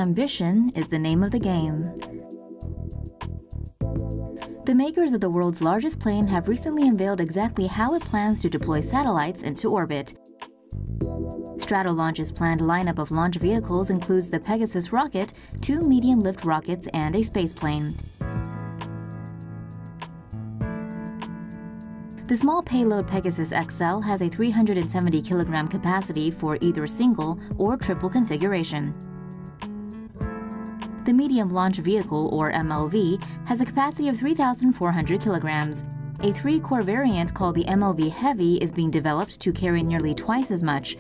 ambition is the name of the game. The makers of the world's largest plane have recently unveiled exactly how it plans to deploy satellites into orbit. Stratolaunch's planned lineup of launch vehicles includes the Pegasus rocket, 2 medium-lift rockets, and a spaceplane. The small payload Pegasus XL has a 370-kilogram capacity for either single or triple configuration. The Medium Launch Vehicle, or MLV, has a capacity of 3,400 kilograms. A 3-core variant called the mlv-h is being developed to carry nearly twice as much.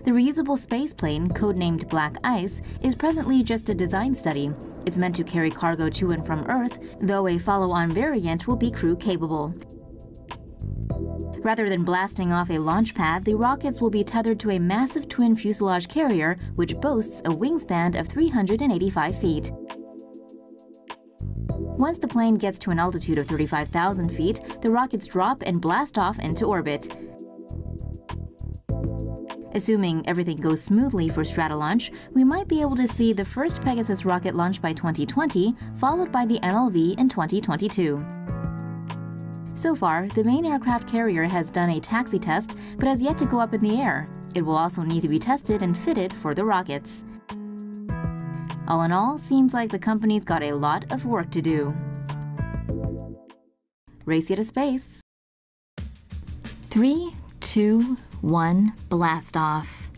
The reusable spaceplane, codenamed Black Ice, is presently just a design study. It's meant to carry cargo to and from Earth, though a follow-on variant will be crew-capable. Rather than blasting off a launch pad, the rockets will be tethered to a massive twin fuselage carrier, which boasts a wingspan of 385 feet. Once the plane gets to an altitude of 35,000 feet, the rockets drop and blast off into orbit. Assuming everything goes smoothly for Stratolaunch, we might be able to see the first Pegasus rocket launched by 2020, followed by the MLV in 2022. So far, the main aircraft carrier has done a taxi test, but has yet to go up in the air. It will also need to be tested and fitted for the rockets. All in all, seems like the company's got a lot of work to do. Race you to space. 3, 2, 1, blast off.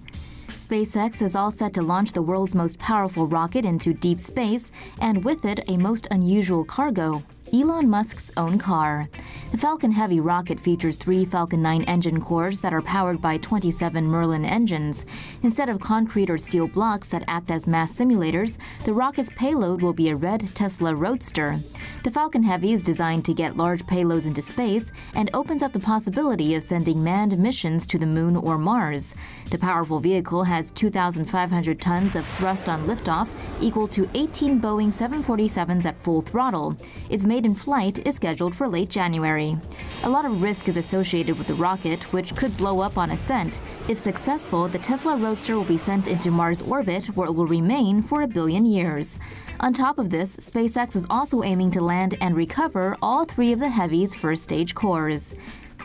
SpaceX is all set to launch the world's most powerful rocket into deep space, and with it, a most unusual cargo: Elon Musk's own car. The Falcon Heavy rocket features 3 Falcon 9 engine cores that are powered by 27 Merlin engines. Instead of concrete or steel blocks that act as mass simulators, the rocket's payload will be a red Tesla Roadster. The Falcon Heavy is designed to get large payloads into space and opens up the possibility of sending manned missions to the Moon or Mars. The powerful vehicle has 2,500 tons of thrust on liftoff, equal to 18 Boeing 747s at full throttle. Its maiden flight is scheduled for late January. A lot of risk is associated with the rocket, which could blow up on ascent. If successful, the Tesla Roadster will be sent into Mars orbit, where it will remain for 1 billion years. On top of this, SpaceX is also aiming to land and recover all 3 of the Heavy's first-stage cores.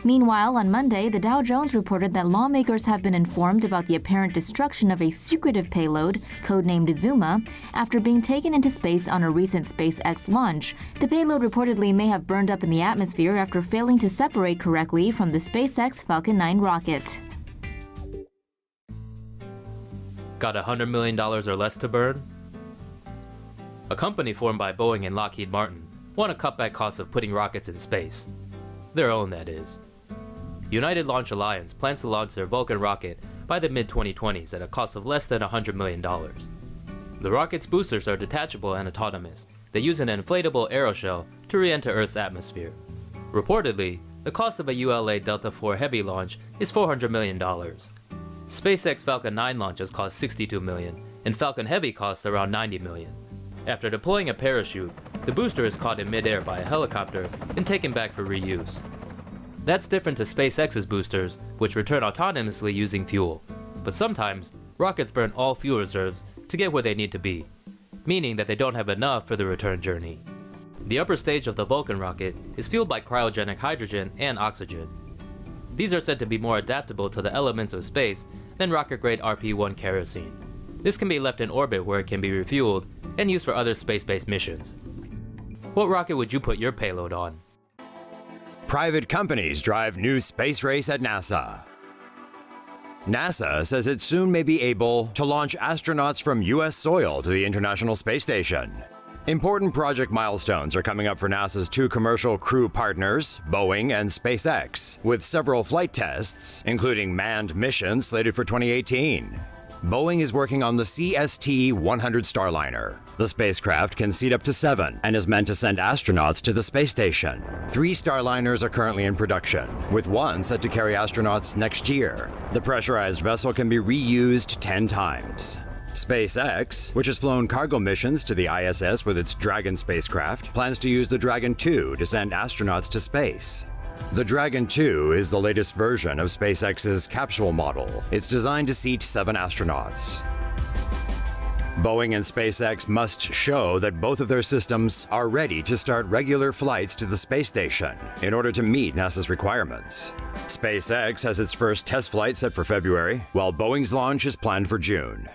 Meanwhile, on Monday, the Dow Jones reported that lawmakers have been informed about the apparent destruction of a secretive payload, codenamed Zuma, after being taken into space on a recent SpaceX launch. The payload reportedly may have burned up in the atmosphere after failing to separate correctly from the SpaceX Falcon 9 rocket. Got $100 million or less to burn? A company formed by Boeing and Lockheed Martin want to cut back costs of putting rockets in space. Their own, that is. United Launch Alliance plans to launch their Vulcan rocket by the mid-2020s at a cost of less than $100 million. The rocket's boosters are detachable and autonomous. They use an inflatable aeroshell to re-enter Earth's atmosphere. Reportedly, the cost of a ULA Delta IV Heavy launch is $400 million. SpaceX Falcon 9 launches cost $62 million, and Falcon Heavy costs around $90 million. After deploying a parachute, the booster is caught in midair by a helicopter and taken back for reuse. That's different to SpaceX's boosters, which return autonomously using fuel. But sometimes, rockets burn all fuel reserves to get where they need to be, meaning that they don't have enough for the return journey. The upper stage of the Vulcan rocket is fueled by cryogenic hydrogen and oxygen. These are said to be more adaptable to the elements of space than rocket-grade RP-1 kerosene. This can be left in orbit where it can be refueled and used for other space-based missions. What rocket would you put your payload on? Private companies drive new space race at NASA. NASA says it soon may be able to launch astronauts from US soil to the International Space Station. Important project milestones are coming up for NASA's 2 commercial crew partners, Boeing and SpaceX, with several flight tests, including manned missions slated for 2018. Boeing is working on the CST-100 Starliner. The spacecraft can seat up to 7 and is meant to send astronauts to the space station. 3 Starliners are currently in production, with 1 set to carry astronauts next year. The pressurized vessel can be reused 10 times. SpaceX, which has flown cargo missions to the ISS with its Dragon spacecraft, plans to use the Dragon 2 to send astronauts to space. The Dragon 2 is the latest version of SpaceX's capsule model. It's designed to seat 7 astronauts. Boeing and SpaceX must show that both of their systems are ready to start regular flights to the space station in order to meet NASA's requirements. SpaceX has its first test flight set for February, while Boeing's launch is planned for June.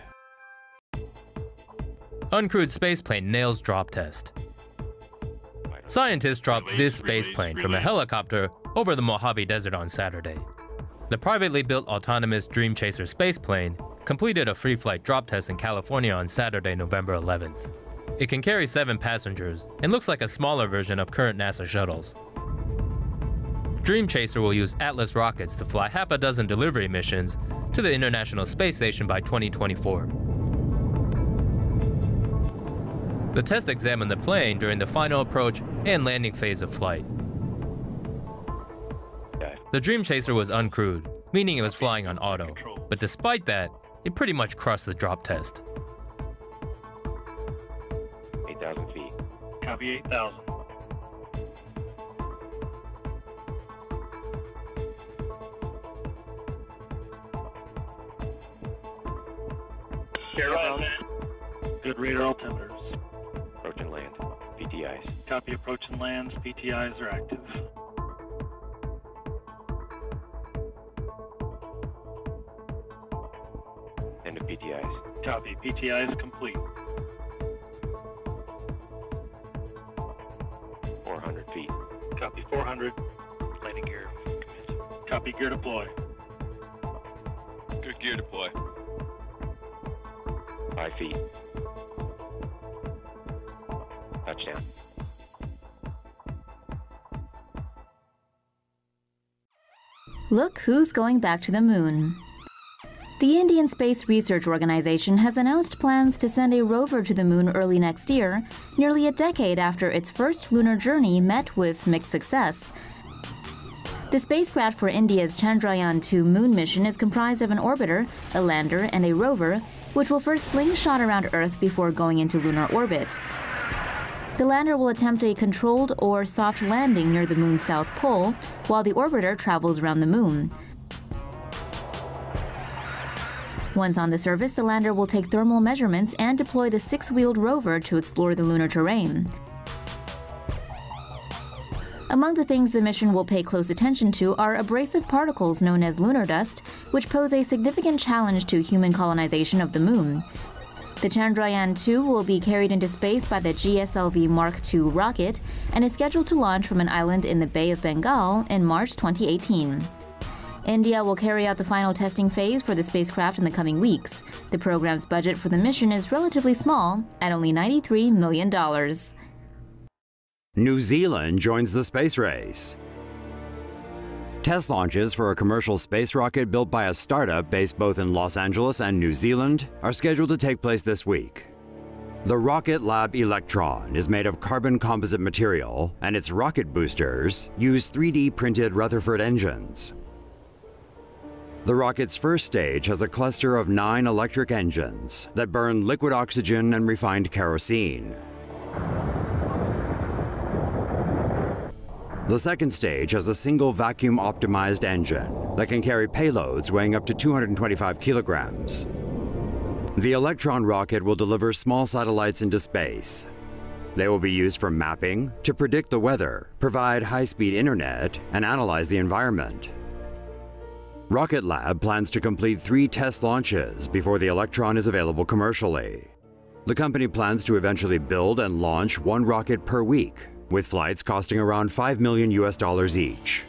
Uncrewed spaceplane nails drop test. Scientists dropped this spaceplane from a helicopter over the Mojave Desert on Saturday. The privately built autonomous Dream Chaser spaceplane completed a free flight drop test in California on Saturday, November 11th. It can carry 7 passengers and looks like a smaller version of current NASA shuttles. Dream Chaser will use Atlas rockets to fly half a dozen delivery missions to the International Space Station by 2024. The test examined the plane during the final approach and landing phase of flight. The Dream Chaser was uncrewed, meaning it was flying on auto, but despite that, it pretty much crushed the drop test. 8,000 feet. Copy 8,000. Good radar altimeters. Approach and land. PTIs. Copy approach and lands. PTIs are active. End of PTIs. Copy. PTIs complete. 400 feet. Copy 400. Landing gear. Copy gear deploy. Good gear deploy. 5 feet. Touchdown. Look who's going back to the moon. The Indian Space Research Organization has announced plans to send a rover to the moon early next year, nearly a decade after its first lunar journey met with mixed success. The spacecraft for India's Chandrayaan-2 moon mission is comprised of an orbiter, a lander, and a rover, which will first slingshot around Earth before going into lunar orbit. The lander will attempt a controlled or soft landing near the moon's south pole, while the orbiter travels around the moon. Once on the surface, the lander will take thermal measurements and deploy the 6-wheeled rover to explore the lunar terrain. Among the things the mission will pay close attention to are abrasive particles known as lunar dust, which pose a significant challenge to human colonization of the moon. The Chandrayaan-2 will be carried into space by the GSLV Mark II rocket and is scheduled to launch from an island in the Bay of Bengal in March 2018. India will carry out the final testing phase for the spacecraft in the coming weeks. The program's budget for the mission is relatively small, at only $93 million. New Zealand joins the space race. Test launches for a commercial space rocket built by a startup based both in Los Angeles and New Zealand are scheduled to take place this week. The rocket Lab Electron is made of carbon composite material, and its rocket boosters use 3D printed Rutherford engines. The rocket's first stage has a cluster of 9 electric engines that burn liquid oxygen and refined kerosene. The second stage has a single vacuum-optimized engine that can carry payloads weighing up to 225 kilograms. The Electron rocket will deliver small satellites into space. They will be used for mapping, to predict the weather, provide high-speed internet, and analyze the environment. Rocket Lab plans to complete 3 test launches before the Electron is available commercially. The company plans to eventually build and launch 1 rocket per week, with flights costing around $5 million each.